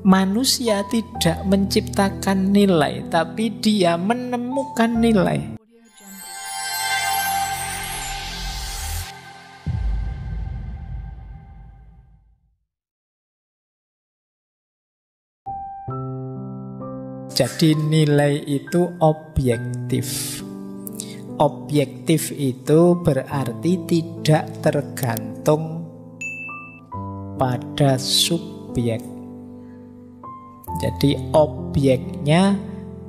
Manusia tidak menciptakan nilai, tapi dia menemukan nilai. Jadi nilai itu objektif. Objektif itu berarti tidak tergantung pada subjek. Jadi objeknya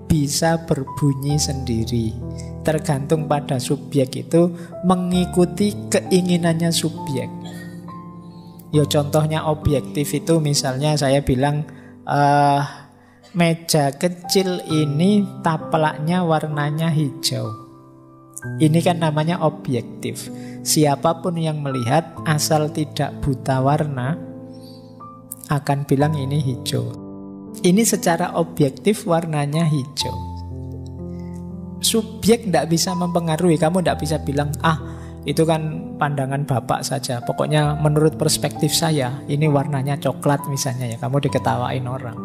bisa berbunyi sendiri. Tergantung pada subjek itu mengikuti keinginannya subjek. Ya contohnya objektif itu misalnya saya bilang meja kecil ini taplaknya warnanya hijau. Ini kan namanya objektif. Siapapun yang melihat asal tidak buta warna akan bilang ini hijau. Ini secara objektif warnanya hijau. Subjek tidak bisa mempengaruhi. Kamu tidak bisa bilang, itu kan pandangan bapak saja. Pokoknya menurut perspektif saya, ini warnanya coklat misalnya ya. Kamu diketawain orang.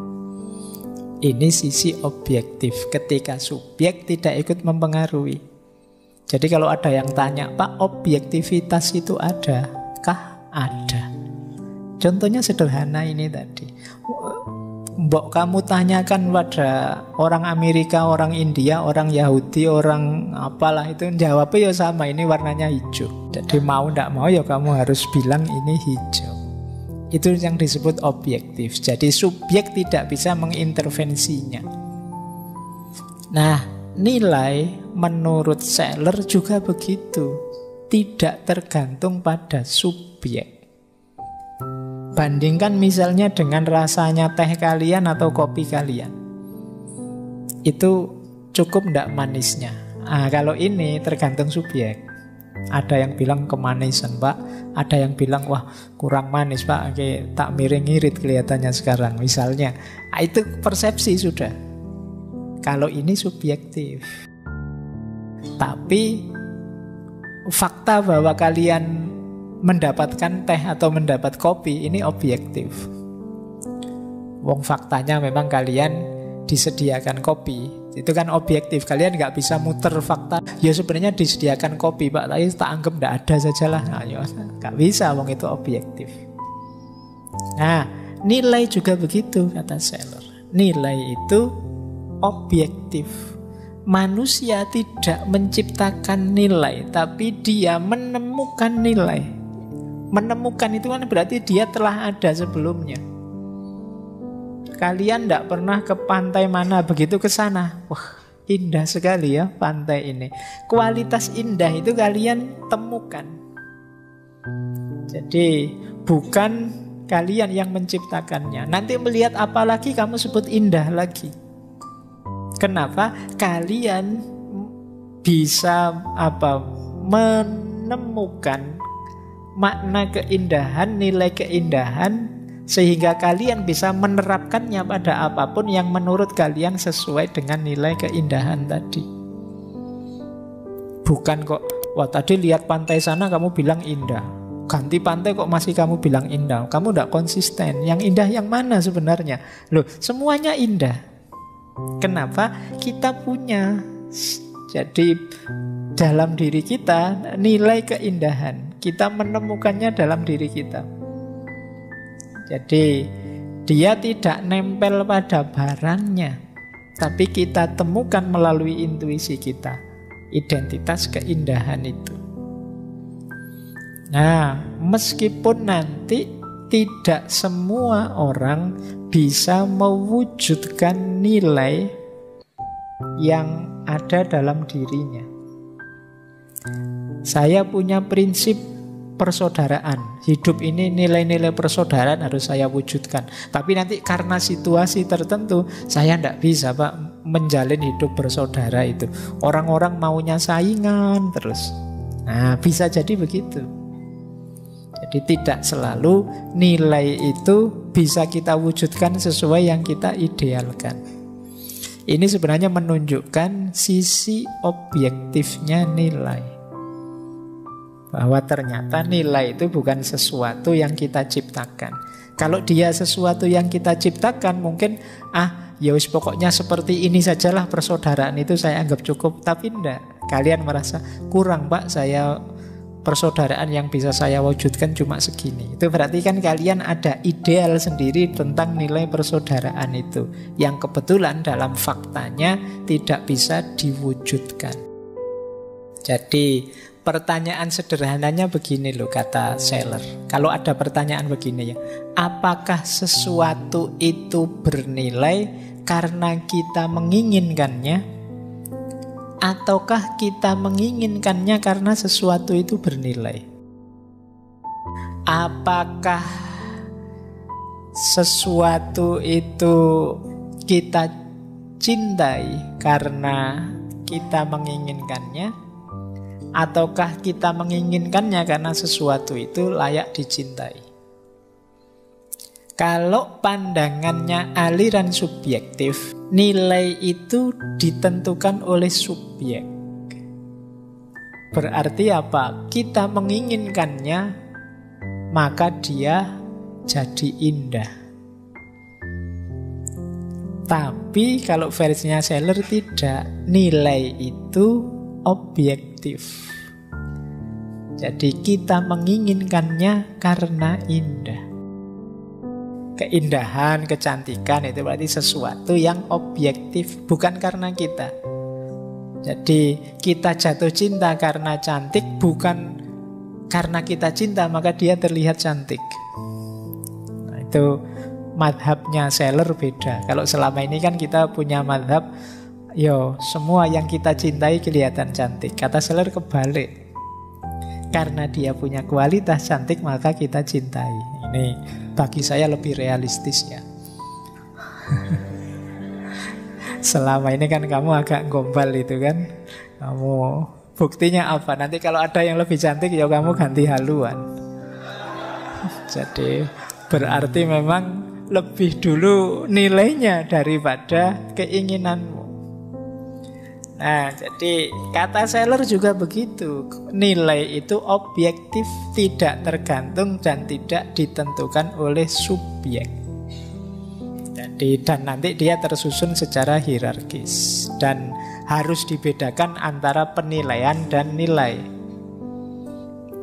Ini sisi objektif. Ketika subjek tidak ikut mempengaruhi. Jadi kalau ada yang tanya, Pak, objektivitas itu ada? Kah? Ada. Contohnya sederhana ini tadi. Mbok kamu tanyakan pada orang Amerika, orang India, orang Yahudi, orang apalah itu, jawabnya ya sama, ini warnanya hijau. Jadi mau tidak mau ya kamu harus bilang ini hijau. Itu yang disebut objektif. Jadi subjek tidak bisa mengintervensinya. Nah, nilai menurut Seller juga begitu. Tidak tergantung pada subjek. Bandingkan misalnya dengan rasanya teh kalian atau kopi kalian. Itu cukup enggak manisnya? Kalau ini tergantung subjek. Ada yang bilang kemanisan, Pak. Ada yang bilang, wah kurang manis, Pak. Oke, tak miring-irit kelihatannya sekarang misalnya. Itu persepsi sudah. Kalau ini subjektif. Tapi fakta bahwa kalian mendapatkan teh atau mendapat kopi ini objektif. Wong faktanya memang kalian disediakan kopi. Itu kan objektif. Kalian nggak bisa muter fakta. Ya sebenarnya disediakan kopi, Pak, tapi tak anggap nggak ada sajalah. Nggak bisa, wong itu objektif. Nah, nilai juga begitu kata Seller. Nilai itu objektif. Manusia tidak menciptakan nilai, tapi dia menemukan nilai. Menemukan itu kan berarti dia telah ada sebelumnya. Kalian tidak pernah ke pantai mana, begitu ke sana, wah indah sekali ya pantai ini. Kualitas indah itu kalian temukan. Jadi bukan kalian yang menciptakannya. Nanti melihat apa lagi kamu sebut indah lagi. Kenapa? Kalian bisa menemukan makna keindahan, nilai keindahan, sehingga kalian bisa menerapkannya pada apapun yang menurut kalian sesuai dengan nilai keindahan tadi. Bukan kok, wah tadi lihat pantai sana kamu bilang indah, ganti pantai kok masih kamu bilang indah. Kamu tidak konsisten. Yang indah yang mana sebenarnya? Loh, semuanya indah. Kenapa? Kita punya. Jadi dalam diri kita nilai keindahan, kita menemukannya dalam diri kita. Jadi dia tidak nempel pada barangnya, tapi kita temukan melalui intuisi kita identitas keindahan itu. Nah, meskipun nanti tidak semua orang bisa mewujudkan nilai yang ada dalam dirinya. Saya punya prinsip persaudaraan. Hidup ini nilai-nilai persaudaraan harus saya wujudkan. Tapi nanti karena situasi tertentu saya tidak bisa, Pak, menjalin hidup bersaudara itu. Orang-orang maunya saingan terus. Nah, bisa jadi begitu. Jadi tidak selalu nilai itu bisa kita wujudkan sesuai yang kita idealkan. Ini sebenarnya menunjukkan sisi objektifnya nilai. Bahwa ternyata nilai itu bukan sesuatu yang kita ciptakan. Kalau dia sesuatu yang kita ciptakan, mungkin ya wis pokoknya seperti ini sajalah persaudaraan itu saya anggap cukup. Tapi enggak, kalian merasa kurang Pak, saya persaudaraan yang bisa saya wujudkan cuma segini. Itu berarti kan kalian ada ideal sendiri tentang nilai persaudaraan itu, yang kebetulan dalam faktanya tidak bisa diwujudkan. Jadi pertanyaan sederhananya begini loh, kata Seller. Kalau ada pertanyaan begini ya, apakah sesuatu itu bernilai karena kita menginginkannya, ataukah kita menginginkannya karena sesuatu itu bernilai? Apakah sesuatu itu kita cintai karena kita menginginkannya, ataukah kita menginginkannya karena sesuatu itu layak dicintai? Kalau pandangannya aliran subjektif, nilai itu ditentukan oleh subjek. Berarti apa? Kita menginginkannya, maka dia jadi indah. Tapi kalau versinya Seller tidak, nilai itu objektif. Jadi kita menginginkannya karena indah. Keindahan, kecantikan itu berarti sesuatu yang objektif, bukan karena kita. Jadi kita jatuh cinta karena cantik, bukan karena kita cinta maka dia terlihat cantik. Nah, itu madhabnya Seller beda. Kalau selama ini kan kita punya madhab, semua yang kita cintai kelihatan cantik. Kata Seller kebalik. Karena dia punya kualitas cantik maka kita cintai. Ini bagi saya lebih realistis ya. Selama ini kan kamu agak gombal itu kan. Kamu buktinya apa? Nanti kalau ada yang lebih cantik ya kamu ganti haluan. Jadi berarti memang lebih dulu nilainya daripada keinginanmu. Nah, jadi kata Seller juga begitu. Nilai itu objektif, tidak tergantung dan tidak ditentukan oleh subjek. Jadi, dan nanti dia tersusun secara hierarkis dan harus dibedakan antara penilaian dan nilai.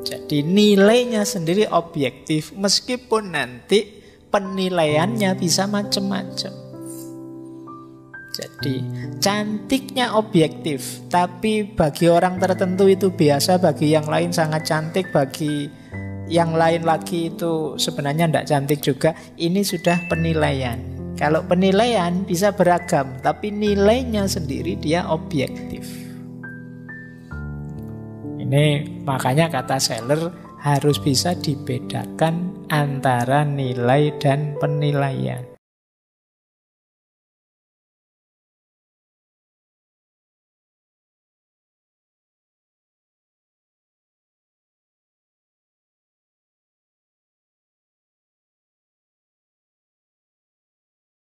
Jadi nilainya sendiri objektif, meskipun nanti penilaiannya bisa macam-macam. Jadi cantiknya objektif, tapi bagi orang tertentu itu biasa, bagi yang lain sangat cantik, bagi yang lain lagi itu sebenarnya tidak cantik juga. Ini sudah penilaian. Kalau penilaian bisa beragam, tapi nilainya sendiri dia objektif. Ini makanya kata Seller harus bisa dibedakan antara nilai dan penilaian.